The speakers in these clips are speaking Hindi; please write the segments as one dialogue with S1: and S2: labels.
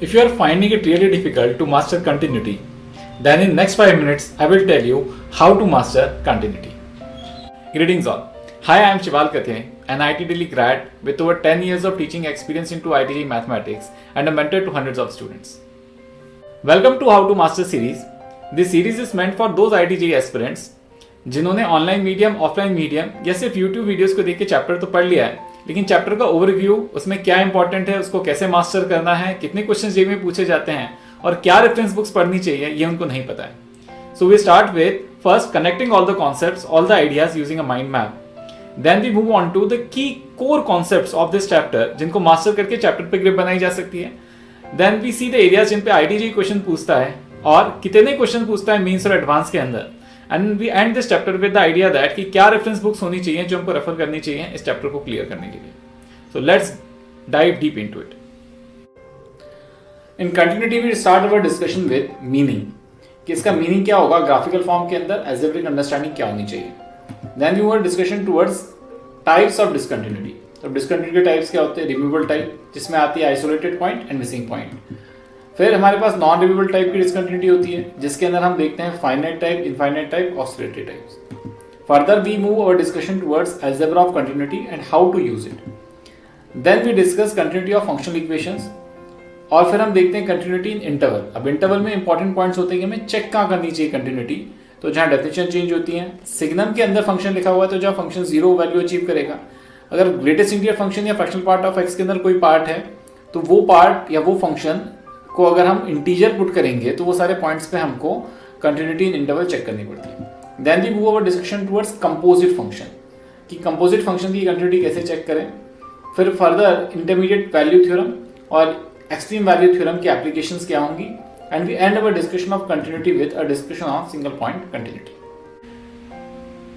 S1: If you are finding it really difficult to master continuity, then in next 5 minutes I will tell you how to master continuity. Greetings all. Hi, I am Shival Kathe, an IIT Delhi grad with over 10 years of teaching experience into IIT mathematics and a mentor to hundreds of students. Welcome to How to Master series. This series is meant for those IIT aspirants जिन्होंने ऑनलाइन मीडियम, ऑफलाइन मीडियम या सिर्फ यूट्यूब वीडियोस को देख के चैप्टर तो पढ़ लिया है, लेकिन चैप्टर का ओवरव्यू, उसमें क्या इंपॉर्टेंट है, उसको कैसे मास्टर करना है, कितने क्वेश्चन जेई में पूछे जाते हैं और क्या रेफरेंस बुक्स पढ़नी चाहिए, ये उनको नहीं पता है. So we start with first connecting all the concepts, all the ideas using a mind map. Then we move on to the key core concepts of this chapter, जिनको मास्टर करके चैप्टर पे ग्रिप बनाई जा सकती है. Then we see the areas जिन पे आईआईटी क्वेश्चन पूछता है और कितने क्वेश्चन पूछता है मेंस और एडवांस के अंदर. And we end this chapter with the idea that कि क्या रेफरेंस बुक्स होनी चाहिए जो हमको रेफर करनी चाहिए इस चैप्टर को क्लियर करने के लिए. So let's dive deep into it. In continuity we start our discussion with meaning, कि इसका मीनिंग क्या होगा ग्राफिकल फॉर्म के अंदर, एल्जेब्रिक अंडरस्टैंडिंग क्या होनी चाहिए. Then we were discussion towards types of discontinuity. तो डिसकंटिन्यूटी के टाइप्स क्या होते हैं? रिमूवेबल टाइप, जिसमें आती है isolated point and missing point. फिर हमारे पास नॉन रिमूवेबल टाइप की डिसकंटिन्यूटी होती है, जिसके अंदर हम देखते हैं finite type, infinite type, oscillatory types. Further we move our discussion towards algebra of continuity and how to use it. Then we discuss continuity of functional equations, और फिर हम देखते हैं कंटिन्यूटी इन इंटरवल. अब इंटरवल में इंपॉर्टेंट पॉइंट्स होते हैं कि हमें चेक कहाँ करनी चाहिए कंटिन्यूटी. तो जहाँ डेफिनेशन चेंज होती है, सिग्नम के अंदर फंक्शन लिखा हुआ है तो जहाँ फंक्शन जीरो वैल्यू अचीव करेगा, अगर ग्रेटेस्ट इंटीजर फंक्शन या फ्रैक्शनल पार्ट ऑफ एक्स के अंदर कोई पार्ट है तो वो पार्ट या वो फंक्शन को अगर हम इंटीजर पुट करेंगे तो वो सारे पॉइंट्स पे हमको कंटिन्यूटी इन इंटरवल चेक करनी पड़ती है. Then we move our discussion towards composite function, कि कंपोजिट फंक्शन की कंटिन्यूटी कैसे चेक करें. फिर फर्दर इंटरमीडिएट वैल्यू थ्योरम और एक्सट्रीम वैल्यू थ्योरम की एप्लीकेशंस क्या होंगी. And we end our discussion of continuity with a discussion of single point continuity.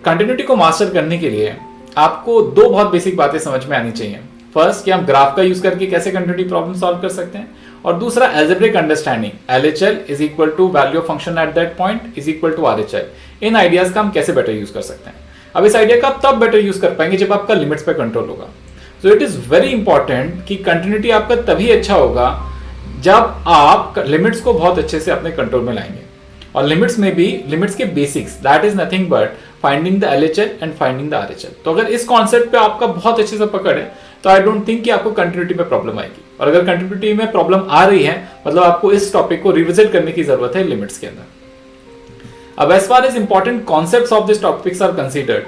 S1: Continuity को मास्टर करने के लिए आपको दो बहुत बेसिक बातें समझ में आनी चाहिए. फर्स्ट, कि हम ग्राफ का यूज करके कैसे कंटिन्यूटी प्रॉब्लम सॉल्व कर सकते हैं, और दूसरा algebraic understanding, LHL is equal to value of function at that point is equal to RHL. इन आइडियाज का हम कैसे बेटर यूज कर सकते हैं. अब इस आइडिया का आप तब बेटर यूज कर पाएंगे जब आपका लिमिट्स पे कंट्रोल होगा. So it is very important कि कंटिन्यूटी आपका तभी अच्छा होगा जब आप लिमिट्स को बहुत अच्छे से अपने कंट्रोल में लाएंगे. और लिमिट्स में भी लिमिट्स के basics, that is nothing but finding the LHL and finding the RHL. तो अगर इस कॉन्सेप्ट पे आपका बहुत अच्छे से पकड़ है तो आई डोंट थिंक कि आपको कंटिन्यूटी में प्रॉब्लम आएगी. और अगर कंटिन्यूटी में प्रॉब्लम आ रही है मतलब आपको इस टॉपिक को रिविजिट करने की जरूरत है लिमिट्स के अंदर. अब as far as important concepts of this topics are considered,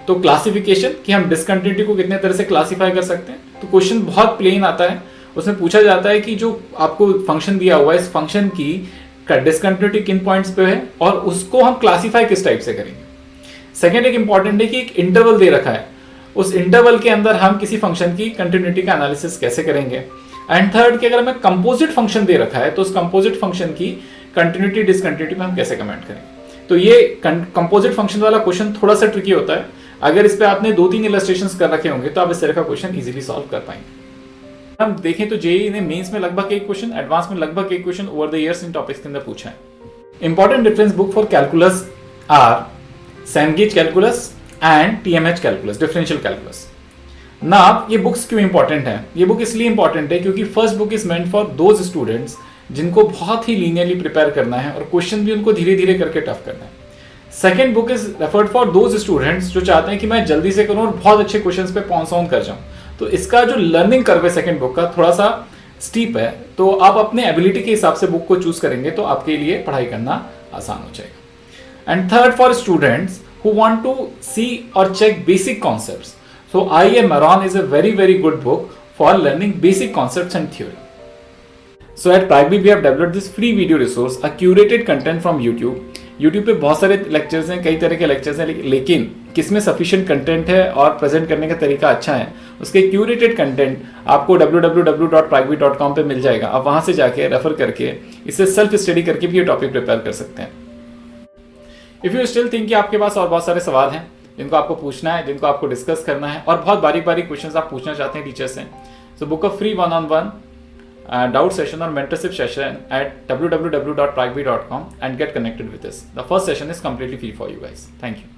S1: तो क्लासिफिकेशन, कि हम डिसकंटिन्यूटी को कितने तरह से क्लासिफाई कर सकते हैं. तो क्वेश्चन बहुत प्लेन आता है, उसमें पूछा जाता है कि जो आपको फंक्शन दिया हुआ है इस फंक्शन की डिसकंटिन्यूटी किन पॉइंट्स पे है और उसको हम क्लासिफाई किस टाइप से करेंगे. सेकेंड एक इंपॉर्टेंट है कि एक इंटरवल दे रखा है, उस इंटरवल के अंदर हम किसी फंक्शन की कंटिन्यूटी का एनालिसिस कैसे करेंगे. एंड थर्ड कि अगर हमें कंपोजिट फंक्शन दे रखा है तो उस कंपोजिट फंक्शन की कंटिन्यूटी डिसकंटिन्यूटी में हम कैसे कमेंट करेंगे. तो ये कंपोजिट फंक्शन वाला क्वेश्चन थोड़ा सा ट्रिकी होता है. अगर इस पे आपने 2-3 इलस्ट्रेशंस कर रखे होंगे तो आप इस तरह का क्वेश्चन इजीली सॉल्व कर पाएंगे. हम देखें तो जेईई ने मेंस में लगभग एक क्वेश्चन, एडवांस में लगभग एक question over the years in topics के अंदर पूछा है. Important reference book for calculus or Cengage calculus and TMH calculus, differential calculus. ना ये बुक्स क्यों इंपॉर्टेंट है? ये बुक इसलिए इंपॉर्टेंट है क्योंकि first book is meant for those students जिनको बहुत ही लीनियरली प्रिपेयर करना है और क्वेश्चन भी उनको धीरे धीरे करके टफ करना है. Second book is referred for those students जो चाहते हैं कि मैं जल्दी से करूं और बहुत अच्छे क्वेश्चंस पे पॉइंट्स ऑन कर जाऊं. तो इसका जो लर्निंग कर्व है सेकेंड बुक का थोड़ा सा स्टीप है, तो आप अपने एबिलिटी के हिसाब से बुक को चूज करेंगे तो आपके लिए पढ़ाई करना आसान हो जाएगा. And third for students who want to see or check basic concepts. So IIM Maron is a very very good book for learning basic concepts and theory. So at Pragbi we have developed this free video resource, a curated content from YouTube. YouTube पे बहुत सारे लेक्चर्स हैं, कई तरह के लेक्चर्स हैं, लेकिन किसमें सफिशिएंट कंटेंट है और प्रेजेंट करने का तरीका अच्छा है, उसके क्यूरेटेड कंटेंट आपको www.pragbi.com पे मिल जाएगा. आप वहाँ से जाके रेफर करके इससे सेल्फ स्टडी करके भी ये टॉपिक प्रिपेयर कर सकते हैं. इफ यू स्टिल थिंक कि आपके पास और बहुत सारे सवाल हैं जिनको आपको पूछना है, जिनको आपको डिस्कस करना है और बहुत बारीक बारीक क्वेश्चंस आप पूछना चाहते हैं टीचर से, so book a free 1-on-1 doubt session or mentorship session at www.pragbi.com and get connected with us. The first session is completely free for you guys. Thank you.